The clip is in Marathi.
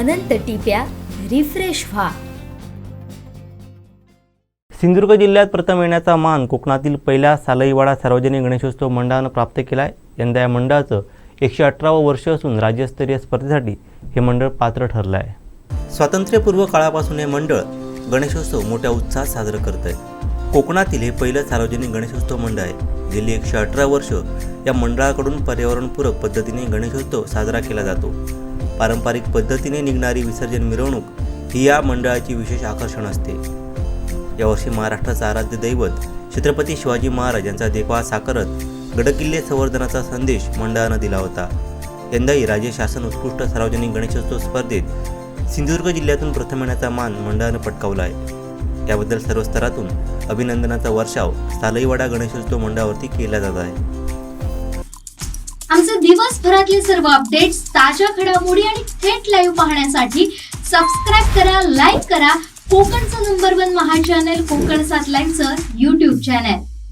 अनंत टिप्या रिफ्रेश व्हा। सिंधुदुर्ग जिल्ह्यात प्रथम येण्याचा मान कोकणातील पहिल्या सालईवाडा सार्वजनिक गणेशोत्सव मंडळानं प्राप्त केला आहे। यंदा या मंडळाचं 118वं वर्ष असून राज्यस्तरीय स्पर्धेसाठी हे मंडळ पात्र ठरलं आहे। स्वातंत्र्यपूर्व काळापासून हे मंडळ गणेशोत्सव मोठ्या उत्साहात साजरा करत आहे। कोकणातील हे पहिलं सार्वजनिक गणेशोत्सव मंडळ आहे। गेली 118 वर्ष या मंडळाकडून पर्यावरणपूरक पद्धतीने गणेशोत्सव साजरा केला जातो। पारंपरिक पद्धतीने निघणारी विसर्जन मिरवणूक ही या मंडळाची विशेष आकर्षण असते। यावर्षी महाराष्ट्राचा आराध्य दैवत छत्रपती शिवाजी महाराज यांचा देखावा साकारत गडकिल्ले संवर्धनाचा संदेश मंडळानं दिला होता। यंदाही राज्य शासन उत्कृष्ट सार्वजनिक गणेशोत्सव स्पर्धेत सिंधुदुर्ग जिल्ह्यातून प्रथम येण्याचा मान मंडळानं पटकावला आहे। याबद्दल सर्व स्तरातून अभिनंदनाचा वर्षाव सालईवाडा गणेशोत्सव मंडळावरती केला जात आहे। आमचे दिवसभरातले सर्व अपडेट्स, ताज्या घडामोडी आणि थेट लाईव्ह पाहण्यासाठी सबस्क्राइब करा, लाईक करा कोकणचं नंबर 1 महा चॅनल कोकण 7 लाईव्हचं YouTube चॅनल।